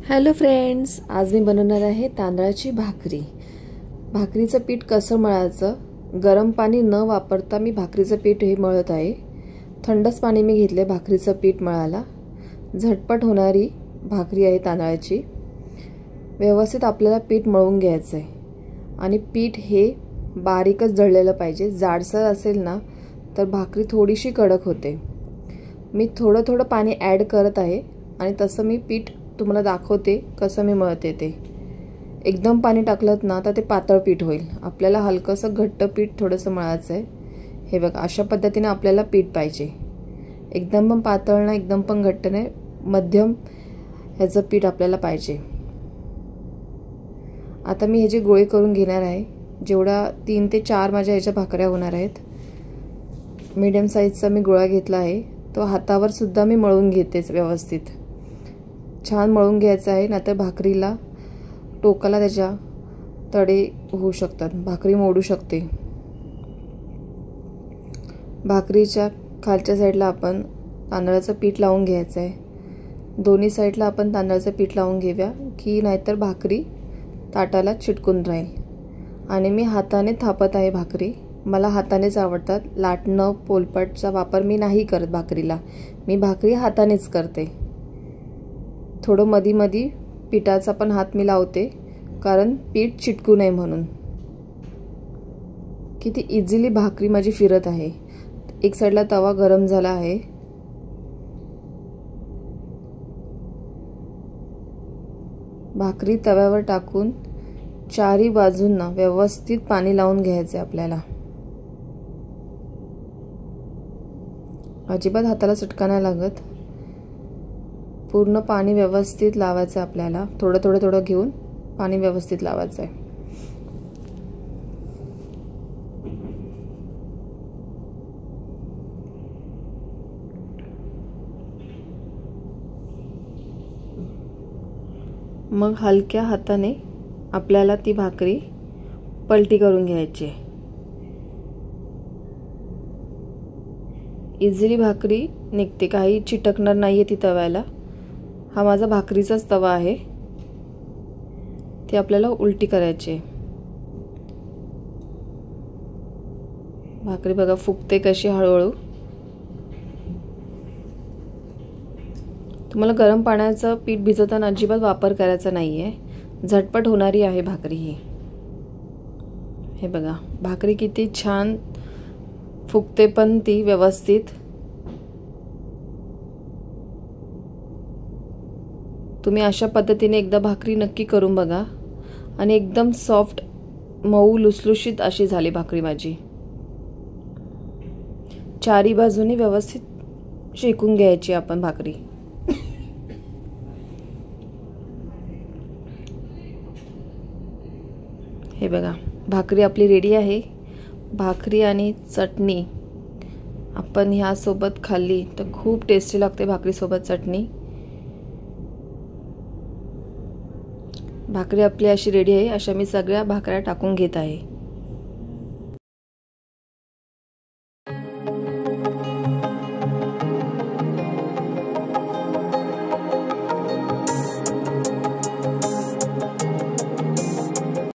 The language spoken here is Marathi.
हॅलो फ्रेंड्स, आज मी बनवणार आहे तांदळाची भाकरी। भाकरीचं पीठ कसं मळायचं, गरम पाणी न वापरता मी भाकरीचं पीठ हे मळत आहे। थंडच पाणी मी घेतले भाकरीचं पीठ मळायला। झटपट होणारी भाकरी आहे तांदळाची। व्यवस्थित आपल्याला पीठ मळून घ्यायचं आहे आणि पीठ हे बारीकच दळलेलं पाहिजे। जाडसर असेल ना तर भाकरी थोडीशी कडक होते। मी थोडं थोडं पाणी ॲड करत आहे आणि तसं मी पीठ तुम्हाला दाखवते कसं मी मळते ते। एकदम पाणी टाकलत ना तर ते पातळ पीठ होईल। आपल्याला हलकसं घट्ट पीठ थोडंसं मळायचं आहे। हे बघा, अशा पद्धतीने आपल्याला पीठ पाहिजे। एकदम पण पातळ नाही, एकदम पण घट्ट नाही, मध्यम ह्याचं पीठ आपल्याला पाहिजे। आता मी ह्याचे गोळे करून घेणार आहे। जेवढा 3 ते 4 माझ्या ह्याच्या भाकऱ्या होणार आहेत। मीडियम साईजचा मी गोळा घेतला आहे। तो हातावर सुद्धा मी मळून घेतेच व्यवस्थित। छान मळून घ्यायचं आहे, नाहीतर भाकरीला टोकाला त्याच्या तडे होऊ शकतात, भाकरी मोडू शकते। भाकरीच्या खालच्या साईडला आपण तांदळाचं पीठ लावून घ्यायचं आहे। दोन्ही साईडला आपण तांदळाचं पीठ लावून घेऊया की नाहीतर भाकरी ताटाला चिटकून राहील। आणि मी हाताने थापत आहे भाकरी। मला हातानेच आवडतात, लाटणं पोलपाटचा वापर मी नाही करत भाकरीला। मी भाकरी हातानेच करते। थोडं मधी मधी पिठाचा पण हात मी लावते, कारण पीठ चिटकू नये म्हणून। किती इझिली भाकरी माझी फिरत आहे। एक साईडला तवा गरम झाला आहे। भाकरी तव्यावर टाकून चारी बाजूंना व्यवस्थित पाणी लावून घ्यायचे आपल्याला। अजिबात हाताला चटका नाही लागत। पूर्ण पाणी व्यवस्थित लावायचं आपल्याला। थोडं थोडं थोडं घेऊन पाणी व्यवस्थित लावायचं आहे। मग हलक्या हाताने आपल्याला ती भाकरी पलटी करून घ्यायची। इझिली भाकरी निघते, काही चिटकणार नाहीये ती तव्याला। हा माझा भाकरीचाच तवा आहे। ती आपल्याला उलटी करायची। भाकरी बघा फुगते कशी हळूहळू। तुम्हाला गरम पाण्याचं पीठ भिजवताना अजिबात वापर करायचा नाहीये। झटपट होणारी आहे भाकरी ही। हे बघा, भाकरी किती छान फुगते पण ती व्यवस्थित। तुम्ही अशा पद्धतीने एकदा भाकरी नक्की करून बघा आणि एकदम सॉफ्ट मऊ लुसलुशीत अशी झाली भाकरी माझी। चारी बाजूनी व्यवस्थित शेकून घ्यायची आपण भाकरी। हे बघा, भाकरी आपली रेडी आहे। भाकरी आणि चटणी आपण ह्या सोबत खाल्ली तर खूप टेस्टी लागते। भाकरी सोबत चटणी। भाकरी आपली अशी रेडी आहे। अशा मी सगळ्या भाकऱ्या टाकून घेत आहे।